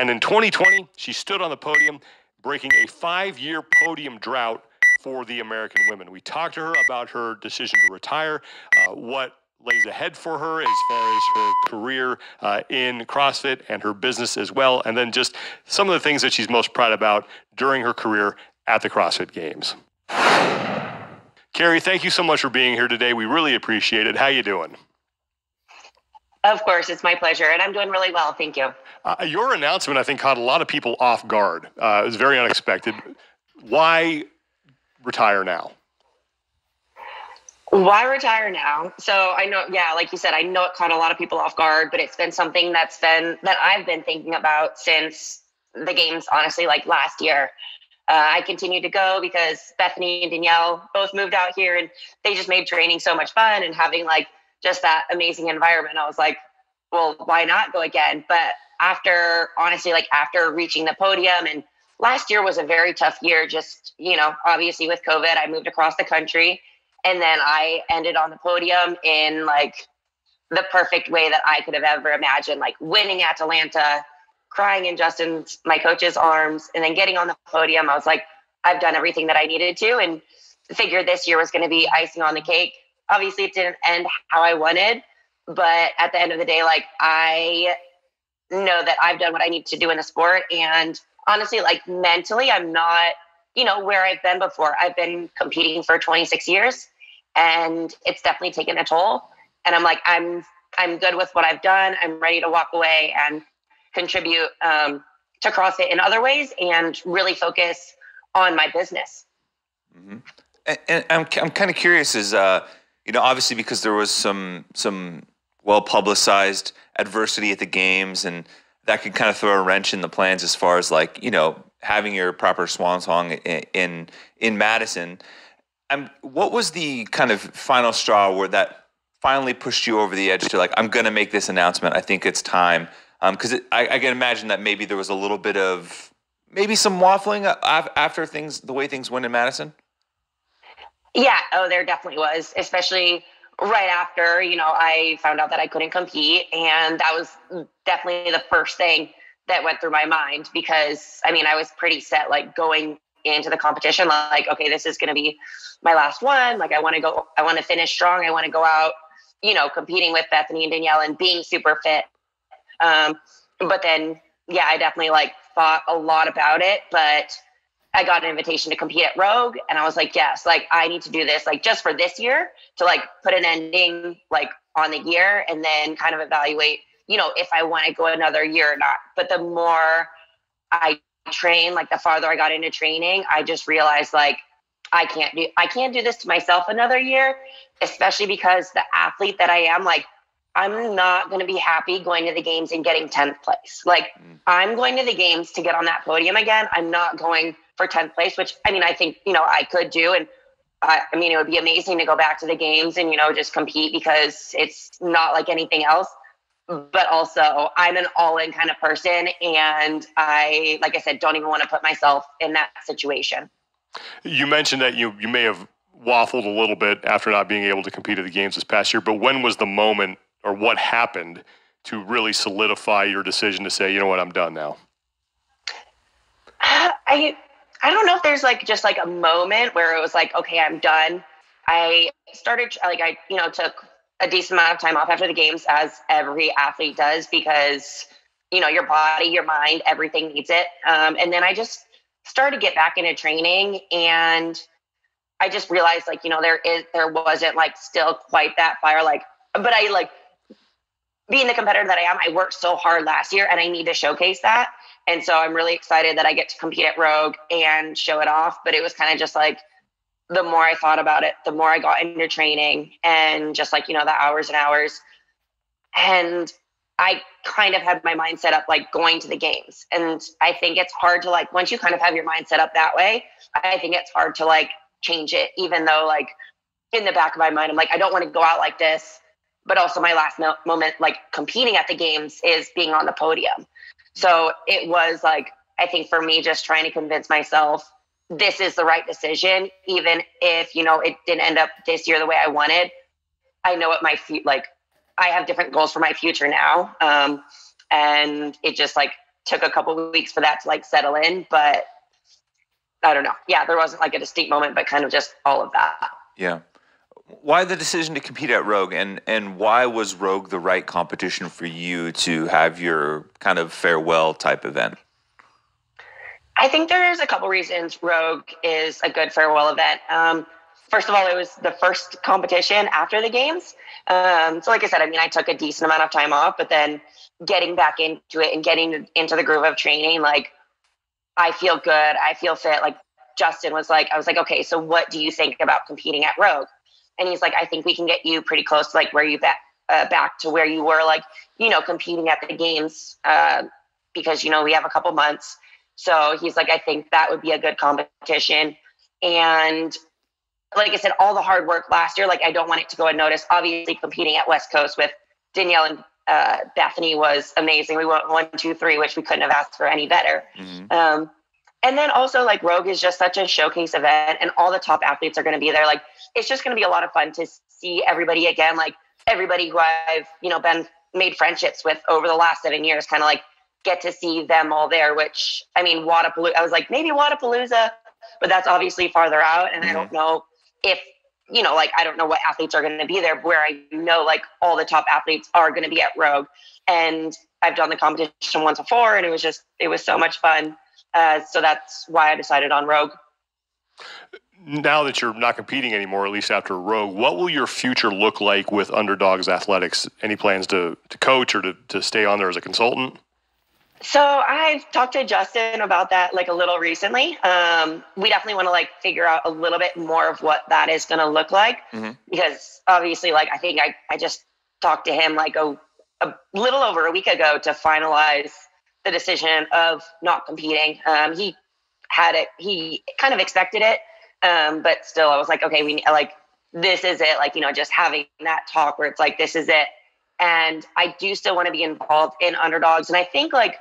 And in 2020, she stood on the podium, breaking a 5-year podium drought for the American women. We talked to her about her decision to retire, what lays ahead for her as far as her career in CrossFit and her business as well, and then just some of the things that she's most proud about during her career at the CrossFit Games. Carrie, thank you so much for being here today. We really appreciate it. How you doing? Of course, it's my pleasure, and I'm doing really well. Thank you. Your announcement, I think, caught a lot of people off guard. It was very unexpected. Why retire now? Why retire now? So I know, like you said, I know it caught a lot of people off guard, but it's been something that I've been thinking about since the games, honestly, like last year. I continued to go because Bethany and Danielle both moved out here, and they just made training so much fun and having like just that amazing environment. I was like, well, why not go again? But after reaching the podium, and last year was a very tough year, just, obviously with COVID, I moved across the country, and then I ended on the podium in like the perfect way that I could have ever imagined, like winning at Atlanta, crying in my coach's arms, and then getting on the podium. I was like, I've done everything that I needed to, and figured this year was going to be icing on the cake. Obviously it didn't end how I wanted, but at the end of the day, like, I know that I've done what I need to do in the sport. And honestly, like mentally, I'm not, where I've been before. I've been competing for 26 years, and it's definitely taken a toll. And I'm like, I'm good with what I've done. I'm ready to walk away and contribute to CrossFit in other ways and really focus on my business. Mm-hmm. And I'm kind of curious, obviously because there was some well-publicized adversity at the games, and that could kind of throw a wrench in the plans as far as like, having your proper swan song in Madison. What was the kind of final straw where that finally pushed you over the edge to like, I'm going to make this announcement. I think it's time. Because I can imagine that maybe there was a little bit of some waffling after the way things went in Madison. Yeah, there definitely was, especially right after, I found out that I couldn't compete. And that was definitely the first thing that went through my mind, because I was pretty set, like going into the competition, like, okay, this is going to be my last one. Like I want to finish strong. I want to go out, competing with Bethany and Danielle and being super fit. But then, I definitely like thought a lot about it, but I got an invitation to compete at Rogue, and I was like, yes, like I need to do this, like just for this year to like put an ending like on the year, and then kind of evaluate, if I want to go another year or not. But the more I train, like the farther I got into training, I just realized like, I can't do this to myself another year, especially because the athlete that I am, like, I'm not going to be happy going to the games and getting 10th place. Like I'm going to the games to get on that podium again. I'm not going for 10th place, which I think, I could do. And it would be amazing to go back to the games and, just compete, because it's not like anything else. But also I'm an all-in kind of person. And I, like I said, don't even want to put myself in that situation. You mentioned that you may have waffled a little bit after not being able to compete at the games this past year, but when was the moment, or what happened to really solidify your decision to say, you know what, I'm done now? I don't know if there's like just like a moment where it was like, okay, I'm done. I started I took a decent amount of time off after the games, as every athlete does, because your body, your mind, everything needs it. And then I just started to get back into training, and I just realized like, there wasn't like still quite that fire, like, but I like, being the competitor that I am, I worked so hard last year, and I need to showcase that. And so I'm really excited that I get to compete at Rogue and show it off. But it was kind of just like, the more I thought about it, the more I got into training, and just like, the hours and hours. And I kind of had my mind set up like going to the games. And I think it's hard to like, once you kind of have your mind set up that way, I think it's hard to like change it, even though like in the back of my mind, I'm like, I don't want to go out like this. But also my last moment, like competing at the games, is being on the podium. So it was like, I think for me, just trying to convince myself this is the right decision, even if, it didn't end up this year the way I wanted. I know what I have different goals for my future now. And it just like took a couple of weeks for that to like settle in, but I don't know. Yeah, there wasn't like a distinct moment, but kind of just all of that. Yeah. Why the decision to compete at Rogue, and why was Rogue the right competition for you to have your kind of farewell type event? I think there's a couple reasons Rogue is a good farewell event. First of all, it was the first competition after the games. So like I said, I mean, I took a decent amount of time off, but then getting back into it and getting into the groove of training, like I feel good. I feel fit. Like Justin was like, I was like, okay, so what do you think about competing at Rogue? And he's like, I think we can get you pretty close to like where you back to where you were, like, you know, competing at the games, because, you know, we have a couple months. So he's like, I think that would be a good competition. And like I said, all the hard work last year, like I don't want it to go unnoticed. Obviously competing at West Coast with Danielle and Bethany was amazing. We went 1, 2, 3, which we couldn't have asked for any better. Mm-hmm. And then also like Rogue is just such a showcase event, and all the top athletes are going to be there. Like it's just going to be a lot of fun to see everybody again, like everybody who I've, you know, made friendships with over the last 7 years, kind of like get to see them all there, which I mean, Wadapalooza, I was like, maybe Wadapalooza, but that's obviously farther out. And I don't know if, you know, like, I don't know what athletes are going to be there, where I know like all the top athletes are going to be at Rogue. And I've done the competition once before, and it was so much fun. So that's why I decided on Rogue. Now that you're not competing anymore, at least after Rogue, what will your future look like with Underdogs Athletics? Any plans to coach or to stay on there as a consultant? So I've talked to Justin about that like a little recently. We definitely want to like figure out a little bit more of what that is going to look like, because obviously like I think I just talked to him like a little over a week ago to finalize the decision of not competing. He kind of expected it, but still I was like, okay, this is it. Like, you know, just having that talk where it's like, this is it. And I do still want to be involved in Underdogs. And I think like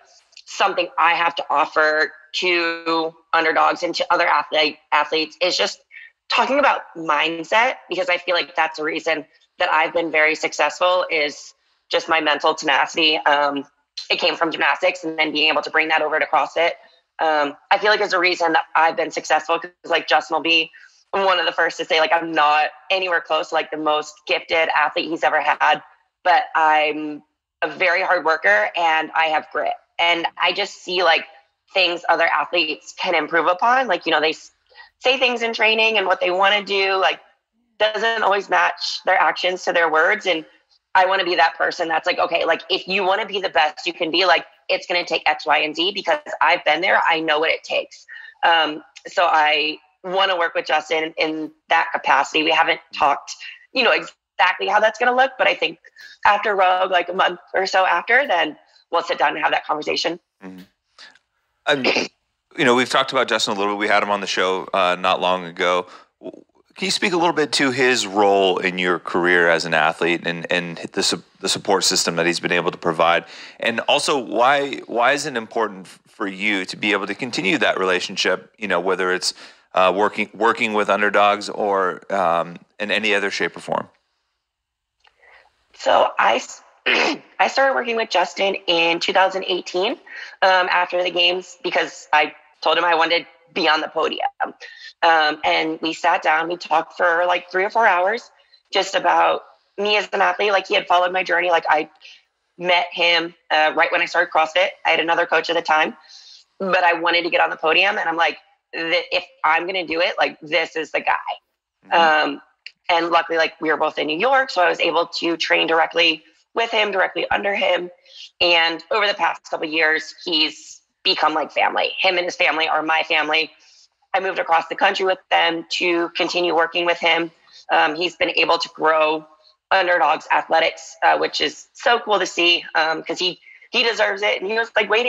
something I have to offer to Underdogs and to other athletes is just talking about mindset, because I feel like that's the reason that I've been very successful, is just my mental tenacity. It came from gymnastics, and then being able to bring that over to CrossFit. I feel like it's a reason that I've been successful, because like Justin will be one of the first to say like I'm not anywhere close to like the most gifted athlete he's ever had, but I'm a very hard worker and I have grit. And I just see like things other athletes can improve upon. Like, you know, they say things in training and what they want to do, like, doesn't always match their actions to their words. And I want to be that person that's like, okay, like if you want to be the best you can be, like it's going to take X, Y, and Z, because I've been there. I know what it takes. So I want to work with Justin in that capacity. We haven't talked, you know, exactly how that's going to look, but I think after Rogue, like a month or so after, then we'll sit down and have that conversation. You know, we've talked about Justin a little bit. We had him on the show not long ago. Can you speak a little bit to his role in your career as an athlete, and the support system that he's been able to provide? And also, why is it important for you to be able to continue that relationship, you know, whether it's working with Underdogs or in any other shape or form? So I started working with Justin in 2018 after the games, because I told him I wanted to be on the podium. And we sat down, we talked for like 3 or 4 hours just about me as an athlete. Like, he had followed my journey. Like, I met him right when I started CrossFit. I had another coach at the time, but I wanted to get on the podium. And I'm like, if I'm going to do it, like, this is the guy. And luckily, like, we were both in New York, so I was able to train directly with him, directly under him. And over the past couple of years, he's become like family. Him and his family are my family. I moved across the country with them to continue working with him. He's been able to grow Underdogs Athletics, which is so cool to see, because he deserves it. And he was like waiting